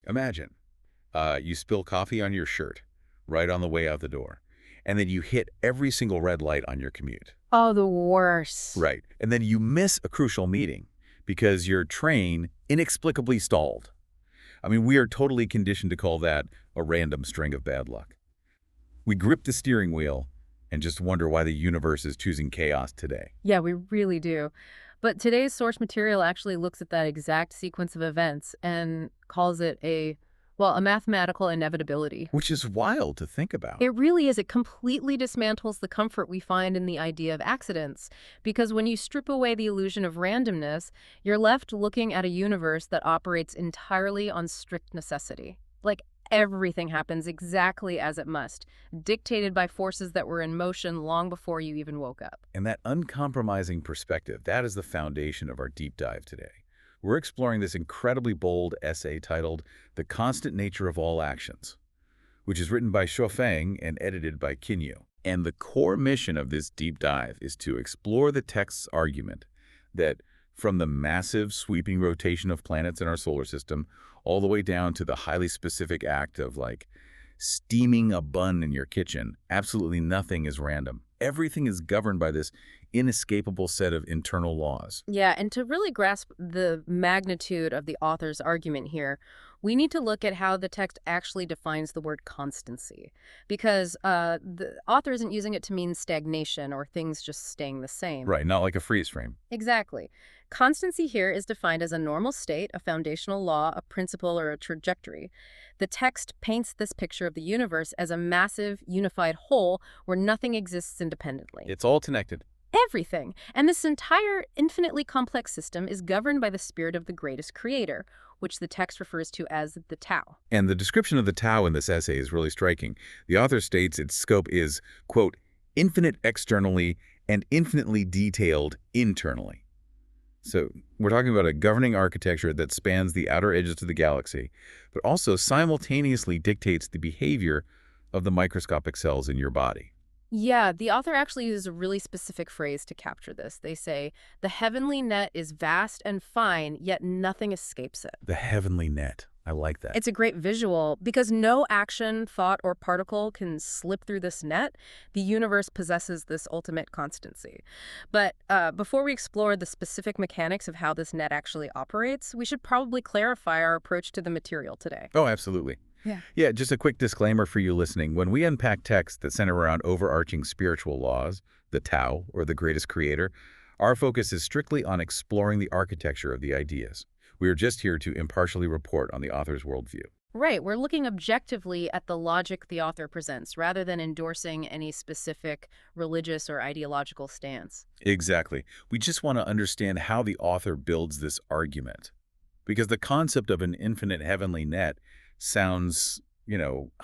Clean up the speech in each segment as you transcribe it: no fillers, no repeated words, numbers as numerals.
Imagine you spill coffee on your shirt right on the way out the door, and then you hit every single red light on your commute. Oh, the worst. Right. And then you miss a crucial meeting because your train inexplicably stalled. I mean, we are totally conditioned to call that a random string of bad luck. We grip the steering wheel and just wonder why the universe is choosing chaos today. Yeah, we really do. But today's source material actually looks at that exact sequence of events and calls it a mathematical inevitability. Which is wild to think about. It really is. It completely dismantles the comfort we find in the idea of accidents. Because when you strip away the illusion of randomness, you're left looking at a universe that operates entirely on strict necessity. Like everything happens exactly as it must, dictated by forces that were in motion long before you even woke up. And that uncompromising perspective, that is the foundation of our deep dive today. We're exploring this incredibly bold essay titled The Constant Nature of All Actions, which is written by Xiaofeng and edited by Qinyu. And the core mission of this deep dive is to explore the text's argument that from the massive sweeping rotation of planets in our solar system all the way down to the highly specific act of steaming a bun in your kitchen, absolutely nothing is random. Everything is governed by this inescapable set of internal laws. Yeah, and to really grasp the magnitude of the author's argument here, we need to look at how the text actually defines the word constancy. Because the author isn't using it to mean stagnation or things just staying the same. Right, not like a freeze frame. Exactly. Constancy here is defined as a normal state, a foundational law, a principle, or a trajectory. The text paints this picture of the universe as a massive, unified whole where nothing exists independently. It's all connected. Everything. And this entire infinitely complex system is governed by the spirit of the greatest creator, which the text refers to as the Tao. And the description of the Tao in this essay is really striking. The author states its scope is, quote, infinite externally and infinitely detailed internally. So we're talking about a governing architecture that spans the outer edges of the galaxy, but also simultaneously dictates the behavior of the microscopic cells in your body. Yeah, the author actually uses a really specific phrase to capture this. They say, the heavenly net is vast and fine, yet nothing escapes it. The heavenly net. I like that. It's a great visual because no action, thought, or particle can slip through this net. The universe possesses this ultimate constancy. But before we explore the specific mechanics of how this net actually operates, we should probably clarify our approach to the material today. Oh, absolutely. Yeah. Yeah, just a quick disclaimer for you listening. When we unpack texts that center around overarching spiritual laws, the Tao, or the greatest creator, our focus is strictly on exploring the architecture of the ideas. We are just here to impartially report on the author's worldview. Right. We're looking objectively at the logic the author presents, rather than endorsing any specific religious or ideological stance. Exactly. We just want to understand how the author builds this argument. Because the concept of an infinite heavenly net sounds,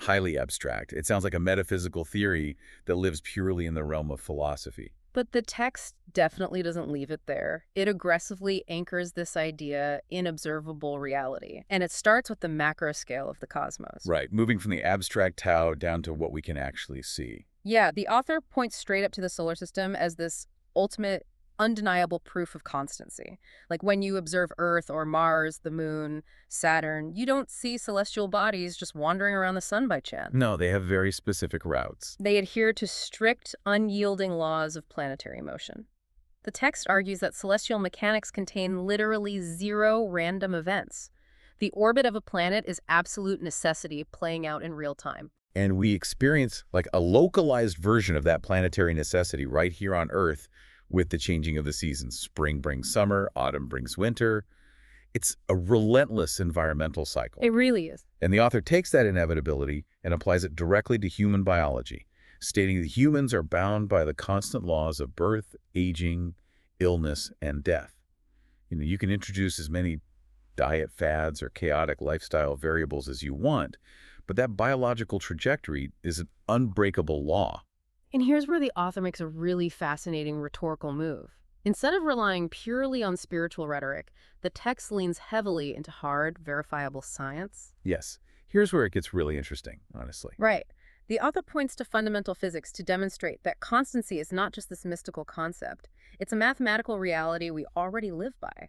highly abstract. It sounds like a metaphysical theory that lives purely in the realm of philosophy. But the text definitely doesn't leave it there. It aggressively anchors this idea in observable reality. And it starts with the macro scale of the cosmos. Right, moving from the abstract Tao down to what we can actually see. Yeah, the author points straight up to the solar system as this ultimate, undeniable proof of constancy. Like when you observe Earth or Mars, the Moon, Saturn, you don't see celestial bodies just wandering around the sun by chance. No, they have very specific routes. They adhere to strict, unyielding laws of planetary motion. The text argues that celestial mechanics contain literally zero random events. The orbit of a planet is absolute necessity playing out in real time. And we experience a localized version of that planetary necessity right here on Earth with the changing of the seasons. Spring brings summer, autumn brings winter. It's a relentless environmental cycle. It really is. And the author takes that inevitability and applies it directly to human biology, stating that humans are bound by the constant laws of birth, aging, illness, and death. You can introduce as many diet fads or chaotic lifestyle variables as you want, but that biological trajectory is an unbreakable law. And here's where the author makes a really fascinating rhetorical move. Instead of relying purely on spiritual rhetoric, the text leans heavily into hard, verifiable science. Yes, here's where it gets really interesting, honestly. Right. The author points to fundamental physics to demonstrate that constancy is not just this mystical concept. It's a mathematical reality we already live by.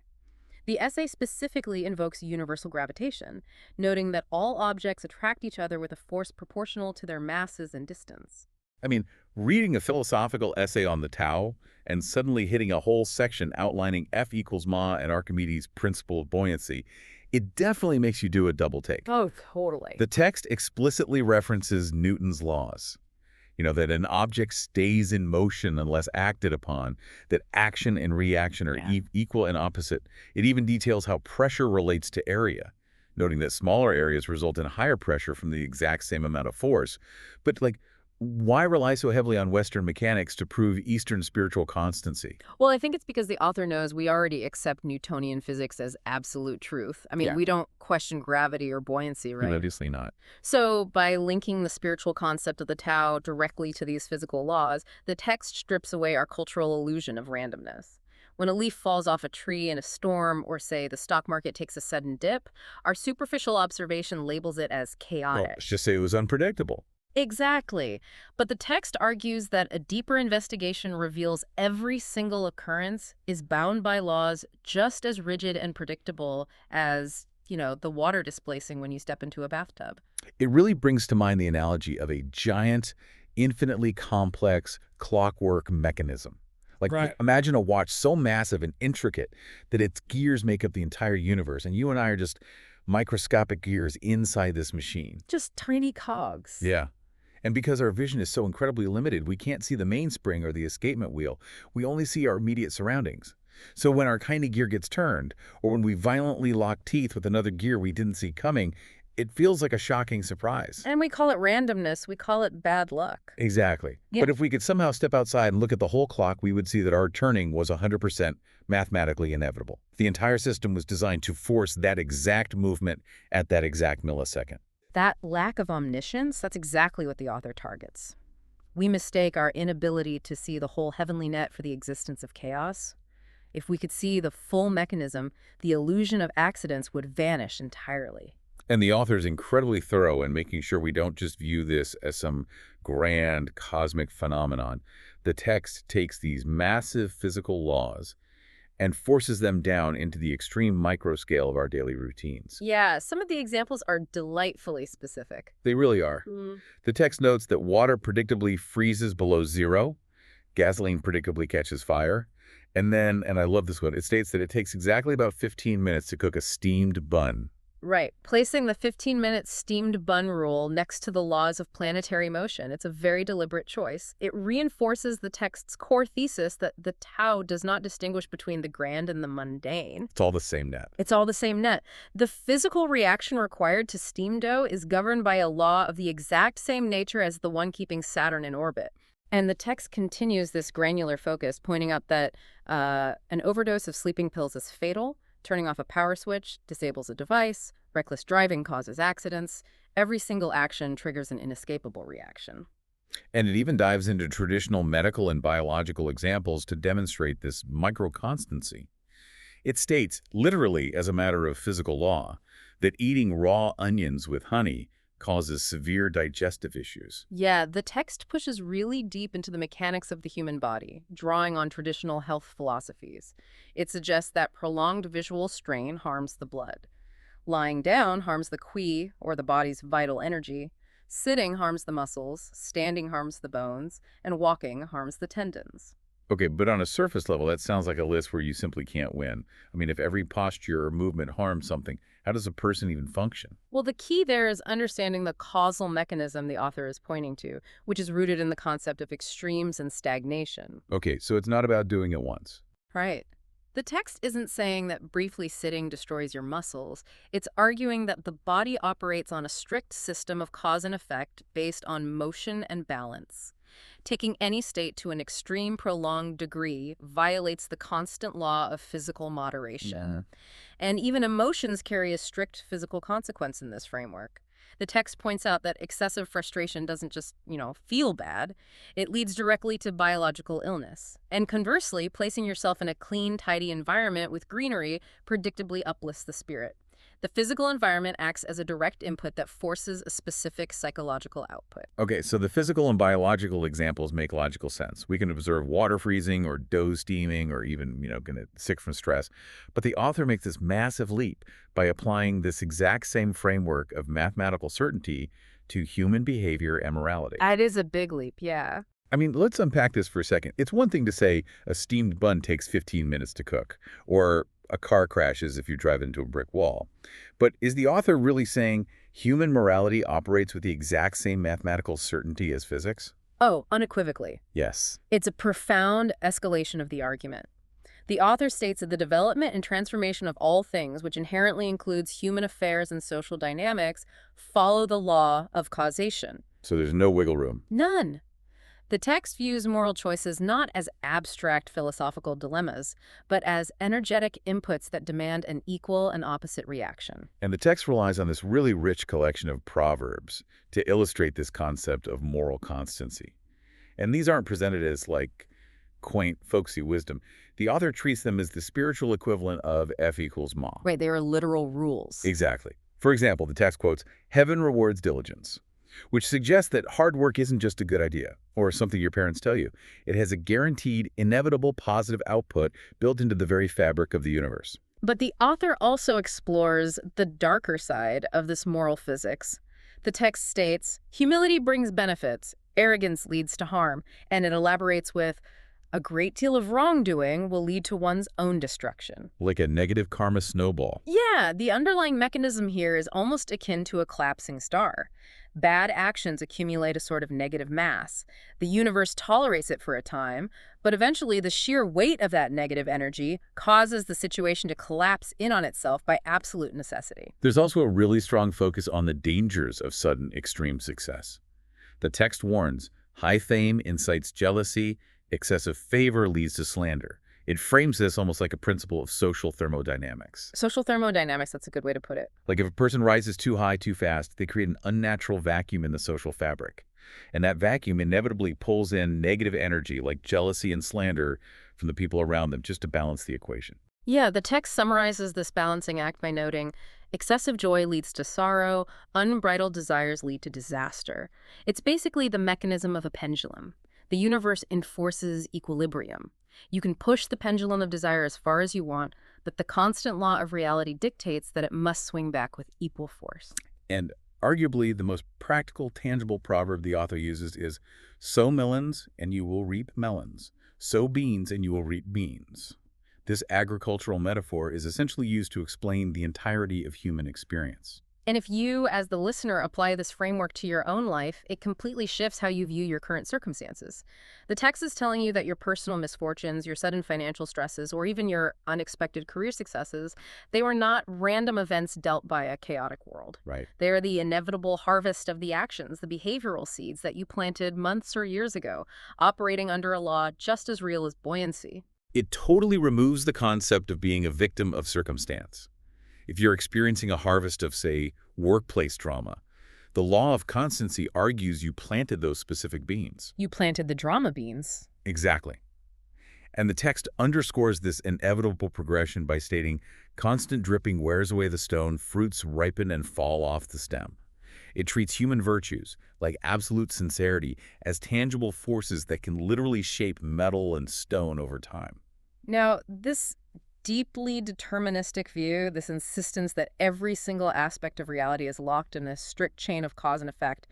The essay specifically invokes universal gravitation, noting that all objects attract each other with a force proportional to their masses and distance. I mean, reading a philosophical essay on the Tao and suddenly hitting a whole section outlining F equals ma and Archimedes' principle of buoyancy, it definitely makes you do a double take. Oh, totally. The text explicitly references Newton's laws. That an object stays in motion unless acted upon, that action and reaction are equal and opposite. It even details how pressure relates to area, noting that smaller areas result in higher pressure from the exact same amount of force. But, why rely so heavily on Western mechanics to prove Eastern spiritual constancy? Well, I think it's because the author knows we already accept Newtonian physics as absolute truth. I mean, Yeah. we don't question gravity or buoyancy, right? Obviously not. So, by linking the spiritual concept of the Tao directly to these physical laws, the text strips away our cultural illusion of randomness. When a leaf falls off a tree in a storm, or say the stock market takes a sudden dip, our superficial observation labels it as Well, chaotic. let's just say it was unpredictable. Exactly. But the text argues that a deeper investigation reveals every single occurrence is bound by laws just as rigid and predictable as, the water displacing when you step into a bathtub. It really brings to mind the analogy of a giant, infinitely complex clockwork mechanism. Right. Imagine a watch so massive and intricate that its gears make up the entire universe, and you and I are just microscopic gears inside this machine. Just tiny cogs. Yeah. And because our vision is so incredibly limited, we can't see the mainspring or the escapement wheel. We only see our immediate surroundings. So when our tiny gear gets turned, or when we violently lock teeth with another gear we didn't see coming, it feels like a shocking surprise. And we call it randomness. We call it bad luck. Exactly. Yeah. But if we could somehow step outside and look at the whole clock, we would see that our turning was 100% mathematically inevitable. The entire system was designed to force that exact movement at that exact millisecond. That lack of omniscience, that's exactly what the author targets. We mistake our inability to see the whole heavenly net for the existence of chaos. If we could see the full mechanism, the illusion of accidents would vanish entirely. And the author is incredibly thorough in making sure we don't just view this as some grand cosmic phenomenon. The text takes these massive physical laws and forces them down into the extreme microscale of our daily routines. Yeah, some of the examples are delightfully specific. They really are. The text notes that water predictably freezes below zero, gasoline predictably catches fire, and then, and I love this one, it states that it takes exactly about 15 minutes to cook a steamed bun. Right. Placing the 15-minute steamed bun rule next to the laws of planetary motion, it's a very deliberate choice. It reinforces the text's core thesis that the Tao does not distinguish between the grand and the mundane. It's all the same net. It's all the same net. The physical reaction required to steam dough is governed by a law of the exact same nature as the one keeping Saturn in orbit. And the text continues this granular focus, pointing out that an overdose of sleeping pills is fatal. Turning off a power switch disables a device. Reckless driving causes accidents. Every single action triggers an inescapable reaction. And it even dives into traditional medical and biological examples to demonstrate this microconstancy. It states, literally as a matter of physical law, that eating raw onions with honey causes severe digestive issues. Yeah, the text pushes really deep into the mechanics of the human body, drawing on traditional health philosophies. It suggests that prolonged visual strain harms the blood. Lying down harms the qi, or the body's vital energy. Sitting harms the muscles, standing harms the bones, and walking harms the tendons. Okay, but on a surface level, that sounds like a list where you simply can't win. I mean, if every posture or movement harms something, how does a person even function? Well, the key there is understanding the causal mechanism the author is pointing to, which is rooted in the concept of extremes and stagnation. Okay, so it's not about doing it once. Right. The text isn't saying that briefly sitting destroys your muscles. It's arguing that the body operates on a strict system of cause and effect based on motion and balance. Taking any state to an extreme prolonged degree violates the constant law of physical moderation. And even emotions carry a strict physical consequence in this framework. The text points out that excessive frustration doesn't just, feel bad. It leads directly to biological illness. And conversely, placing yourself in a clean, tidy environment with greenery predictably uplifts the spirit. The physical environment acts as a direct input that forces a specific psychological output. Okay, so the physical and biological examples make logical sense. We can observe water freezing or dough steaming or even, getting sick from stress. But the author makes this massive leap by applying this exact same framework of mathematical certainty to human behavior and morality. That is a big leap, yeah. I mean, let's unpack this for a second. It's one thing to say a steamed bun takes 15 minutes to cook, or a car crashes if you drive into a brick wall. But is the author really saying human morality operates with the exact same mathematical certainty as physics? Oh, unequivocally. Yes. It's a profound escalation of the argument. The author states that the development and transformation of all things, which inherently includes human affairs and social dynamics, follow the law of causation. So there's no wiggle room. None. The text views moral choices not as abstract philosophical dilemmas, but as energetic inputs that demand an equal and opposite reaction. And the text relies on this really rich collection of proverbs to illustrate this concept of moral constancy. And these aren't presented as, quaint, folksy wisdom. The author treats them as the spiritual equivalent of F equals ma. Right, they are literal rules. Exactly. For example, the text quotes, "Heaven rewards diligence," which suggests that hard work isn't just a good idea or something your parents tell you. It has a guaranteed, inevitable positive output built into the very fabric of the universe. But the author also explores the darker side of this moral physics. The text states, humility brings benefits, arrogance leads to harm, and it elaborates with, a great deal of wrongdoing will lead to one's own destruction. Like a negative karma snowball. Yeah, the underlying mechanism here is almost akin to a collapsing star. Bad actions accumulate a sort of negative mass. The universe tolerates it for a time, but eventually the sheer weight of that negative energy causes the situation to collapse in on itself by absolute necessity. There's also a really strong focus on the dangers of sudden extreme success. The text warns, high fame incites jealousy, excessive favor leads to slander. It frames this almost like a principle of social thermodynamics. Social thermodynamics, that's a good way to put it. Like if a person rises too high too fast, they create an unnatural vacuum in the social fabric. And that vacuum inevitably pulls in negative energy like jealousy and slander from the people around them just to balance the equation. Yeah, the text summarizes this balancing act by noting, excessive joy leads to sorrow, unbridled desires lead to disaster. It's basically the mechanism of a pendulum. The universe enforces equilibrium. You can push the pendulum of desire as far as you want, but the constant law of reality dictates that it must swing back with equal force. And arguably the most practical, tangible proverb the author uses is, sow melons and you will reap melons. Sow beans and you will reap beans. This agricultural metaphor is essentially used to explain the entirety of human experience. And if you, as the listener, apply this framework to your own life, it completely shifts how you view your current circumstances. The text is telling you that your personal misfortunes, your sudden financial stresses, or even your unexpected career successes, they were not random events dealt by a chaotic world. Right. They are the inevitable harvest of the actions, the behavioral seeds that you planted months or years ago, operating under a law just as real as buoyancy. It totally removes the concept of being a victim of circumstance. If you're experiencing a harvest of, say, workplace drama, the law of constancy argues you planted those specific beans. You planted the drama beans. Exactly. And the text underscores this inevitable progression by stating, constant dripping wears away the stone, fruits ripen and fall off the stem. It treats human virtues, like absolute sincerity, as tangible forces that can literally shape metal and stone over time. Now, this deeply deterministic view, this insistence that every single aspect of reality is locked in a strict chain of cause and effect,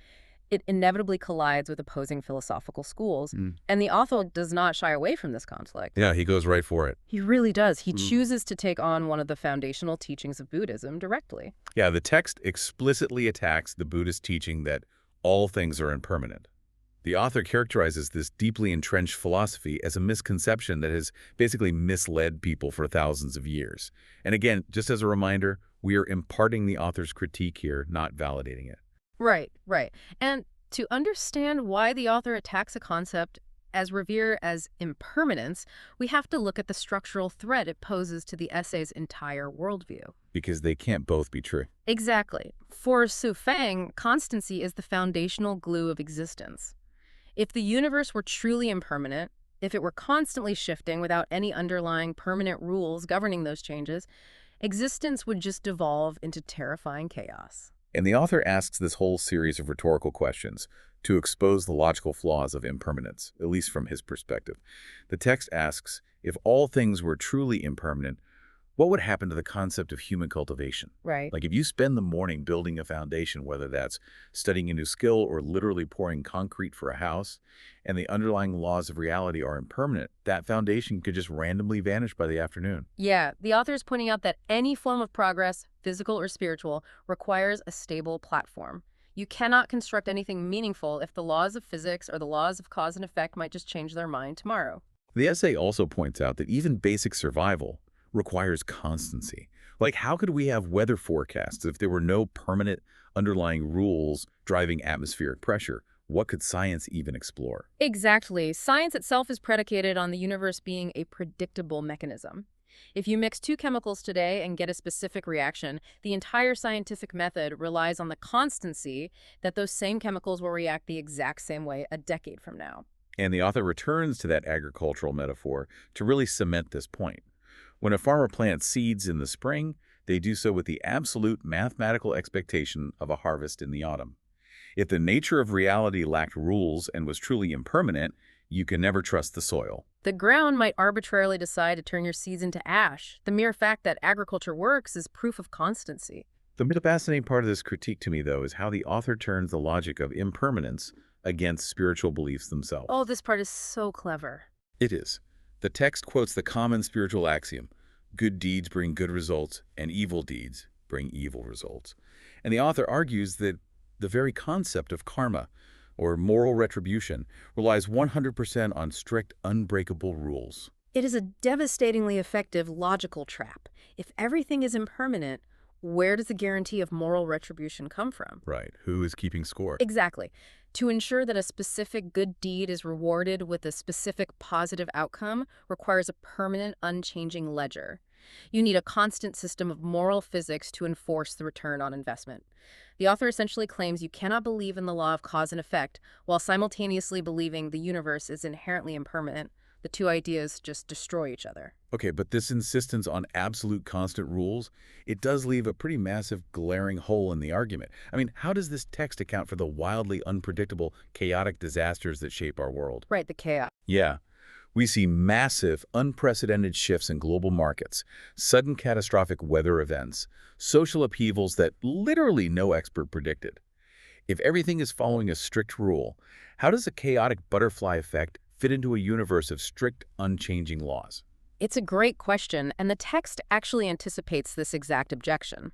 it inevitably collides with opposing philosophical schools. And the author does not shy away from this conflict. Yeah, he goes right for it. He really does. He chooses to take on one of the foundational teachings of Buddhism directly. Yeah, the text explicitly attacks the Buddhist teaching that all things are impermanent. The author characterizes this deeply entrenched philosophy as a misconception that has basically misled people for thousands of years. And again, just as a reminder, we are imparting the author's critique here, not validating it. Right, right. And to understand why the author attacks a concept as revered as impermanence, we have to look at the structural threat it poses to the essay's entire worldview. Because they can't both be true. Exactly. For Su Feng, constancy is the foundational glue of existence. If the universe were truly impermanent, if it were constantly shifting without any underlying permanent rules governing those changes, Existence would just devolve into terrifying chaos. And the author asks this whole series of rhetorical questions to expose the logical flaws of impermanence, at least from his perspective. The text asks, if all things were truly impermanent, what would happen to the concept of human cultivation? Right. Like if you spend the morning building a foundation, whether that's studying a new skill or literally pouring concrete for a house, and the underlying laws of reality are impermanent, that foundation could just randomly vanish by the afternoon. Yeah, the author is pointing out that any form of progress, physical or spiritual, requires a stable platform. You cannot construct anything meaningful if the laws of physics or the laws of cause and effect might just change their mind tomorrow. The essay also points out that even basic survival requires constancy. Like, how could we have weather forecasts if there were no permanent underlying rules driving atmospheric pressure? What could science even explore? Exactly. Science itself is predicated on the universe being a predictable mechanism. If you mix two chemicals today and get a specific reaction, the entire scientific method relies on the constancy that those same chemicals will react the exact same way a decade from now. And the author returns to that agricultural metaphor to really cement this point. When a farmer plants seeds in the spring, they do so with the absolute mathematical expectation of a harvest in the autumn. If the nature of reality lacked rules and was truly impermanent, you can never trust the soil. The ground might arbitrarily decide to turn your seeds into ash. The mere fact that agriculture works is proof of constancy. The fascinating part of this critique to me, though, is how the author turns the logic of impermanence against spiritual beliefs themselves. Oh, this part is so clever. It is. The text quotes the common spiritual axiom, good deeds bring good results and evil deeds bring evil results. And the author argues that the very concept of karma, or moral retribution, relies 100% on strict, unbreakable rules. It is a devastatingly effective logical trap. If everything is impermanent, where does the guarantee of moral retribution come from? Right. Who is keeping score? Exactly. To ensure that a specific good deed is rewarded with a specific positive outcome requires a permanent, unchanging ledger. You need a constant system of moral physics to enforce the return on investment. The author essentially claims you cannot believe in the law of cause and effect while simultaneously believing the universe is inherently impermanent. The two ideas just destroy each other. Okay, but this insistence on absolute constant rules, it does leave a pretty massive glaring hole in the argument. I mean, how does this text account for the wildly unpredictable, chaotic disasters that shape our world? Right, the chaos. Yeah. We see massive, unprecedented shifts in global markets, sudden catastrophic weather events, social upheavals that literally no expert predicted. If everything is following a strict rule, how does a chaotic butterfly effect fit into a universe of strict, unchanging laws? It's a great question, and the text actually anticipates this exact objection.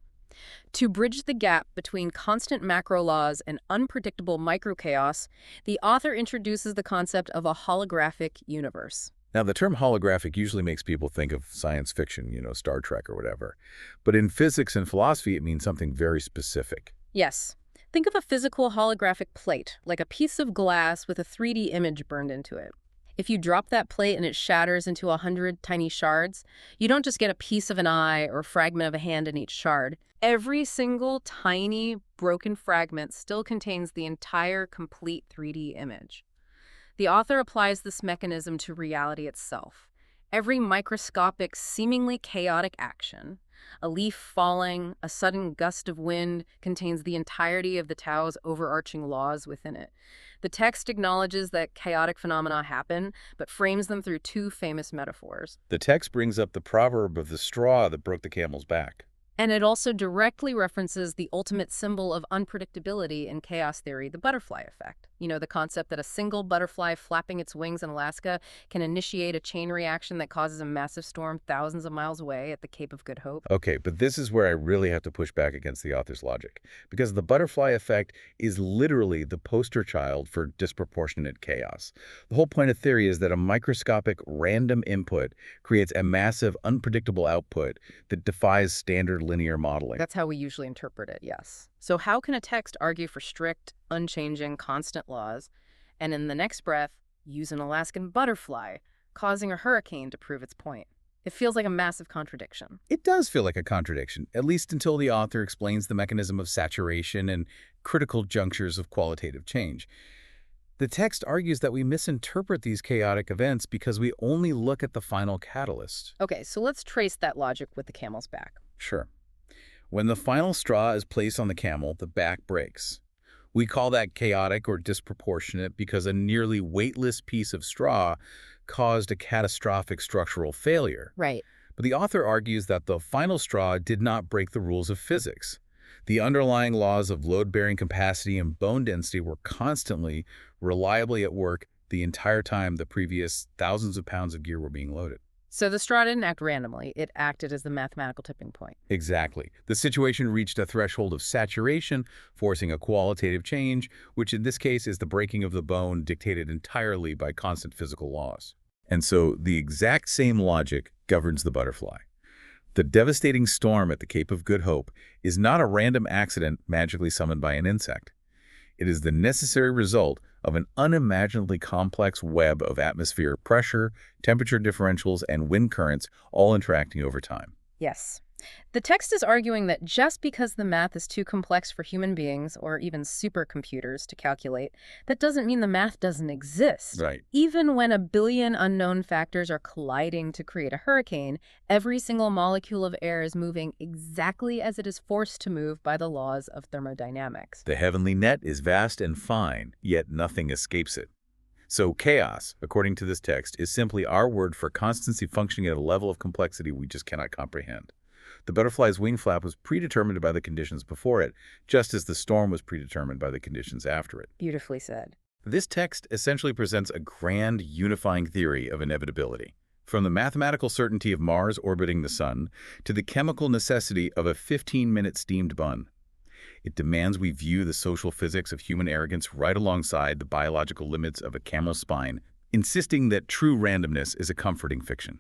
To bridge the gap between constant macro laws and unpredictable microchaos, the author introduces the concept of a holographic universe. Now, the term holographic usually makes people think of science fiction, Star Trek or whatever. But in physics and philosophy, it means something very specific. Yes. Think of a physical holographic plate, like a piece of glass with a 3D image burned into it. If you drop that plate and it shatters into 100 tiny shards, you don't just get a piece of an eye or a fragment of a hand in each shard. Every single tiny, broken fragment still contains the entire, complete 3D image. The author applies this mechanism to reality itself. Every microscopic, seemingly chaotic action, a leaf falling, a sudden gust of wind, contains the entirety of the Tao's overarching laws within it. The text acknowledges that chaotic phenomena happen, but frames them through two famous metaphors. The text brings up the proverb of the straw that broke the camel's back. And it also directly references the ultimate symbol of unpredictability in chaos theory, the butterfly effect. The concept that a single butterfly flapping its wings in Alaska can initiate a chain reaction that causes a massive storm thousands of miles away at the Cape of Good Hope. Okay, but this is where I really have to push back against the author's logic, because the butterfly effect is literally the poster child for disproportionate chaos. The whole point of theory is that a microscopic random input creates a massive unpredictable output that defies standard linear modeling. That's how we usually interpret it, yes. So how can a text argue for strict, unchanging, constant laws, and in the next breath, use an Alaskan butterfly, causing a hurricane to prove its point? It feels like a massive contradiction. It does feel like a contradiction, at least until the author explains the mechanism of saturation and critical junctures of qualitative change. The text argues that we misinterpret these chaotic events because we only look at the final catalyst. Okay, so let's trace that logic with the camel's back. Sure. When the final straw is placed on the camel, the back breaks. We call that chaotic or disproportionate because a nearly weightless piece of straw caused a catastrophic structural failure. Right. But the author argues that the final straw did not break the rules of physics. The underlying laws of load-bearing capacity and bone density were constantly, reliably at work the entire time the previous thousands of pounds of gear were being loaded. So the straw didn't act randomly. It acted as the mathematical tipping point. Exactly. The situation reached a threshold of saturation, forcing a qualitative change, which in this case is the breaking of the bone dictated entirely by constant physical laws. And so the exact same logic governs the butterfly. The devastating storm at the Cape of Good Hope is not a random accident magically summoned by an insect. It is the necessary result of an unimaginably complex web of atmospheric pressure, temperature differentials, and wind currents all interacting over time. Yes. The text is arguing that just because the math is too complex for human beings or even supercomputers to calculate, that doesn't mean the math doesn't exist. Right. Even when a billion unknown factors are colliding to create a hurricane, every single molecule of air is moving exactly as it is forced to move by the laws of thermodynamics. The heavenly net is vast and fine, yet nothing escapes it. So chaos, according to this text, is simply our word for constancy functioning at a level of complexity we just cannot comprehend. The butterfly's wing flap was predetermined by the conditions before it, just as the storm was predetermined by the conditions after it. Beautifully said. This text essentially presents a grand, unifying theory of inevitability. From the mathematical certainty of Mars orbiting the Sun to the chemical necessity of a 15-minute steamed bun. It demands we view the social physics of human arrogance right alongside the biological limits of a camel's spine, insisting that true randomness is a comforting fiction.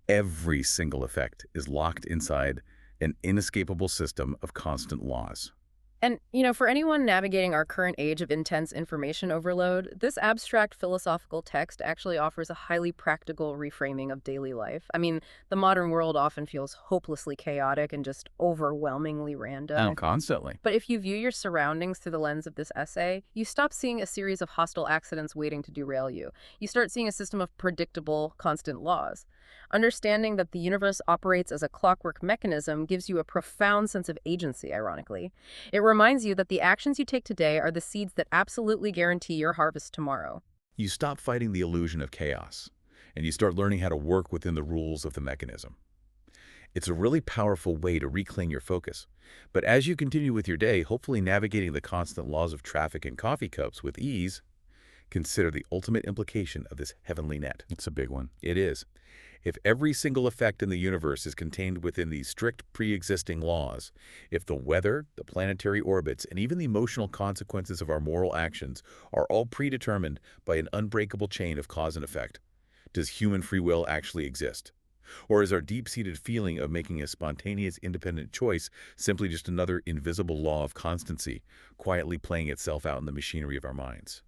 Every single effect is locked inside an inescapable system of constant laws. And, for anyone navigating our current age of intense information overload, this abstract philosophical text actually offers a highly practical reframing of daily life. I mean, the modern world often feels hopelessly chaotic and just overwhelmingly random. Constantly. But if you view your surroundings through the lens of this essay, you stop seeing a series of hostile accidents waiting to derail you. You start seeing a system of predictable, constant laws. Understanding that the universe operates as a clockwork mechanism gives you a profound sense of agency, ironically. It reminds you that the actions you take today are the seeds that absolutely guarantee your harvest tomorrow. You stop fighting the illusion of chaos, and you start learning how to work within the rules of the mechanism. It's a really powerful way to reclaim your focus. But as you continue with your day, hopefully navigating the constant laws of traffic and coffee cups with ease, consider the ultimate implication of this heavenly net. It's a big one. It is. If every single effect in the universe is contained within these strict pre-existing laws, if the weather, the planetary orbits, and even the emotional consequences of our moral actions are all predetermined by an unbreakable chain of cause and effect, does human free will actually exist? Or is our deep-seated feeling of making a spontaneous, independent choice simply just another invisible law of constancy, quietly playing itself out in the machinery of our minds?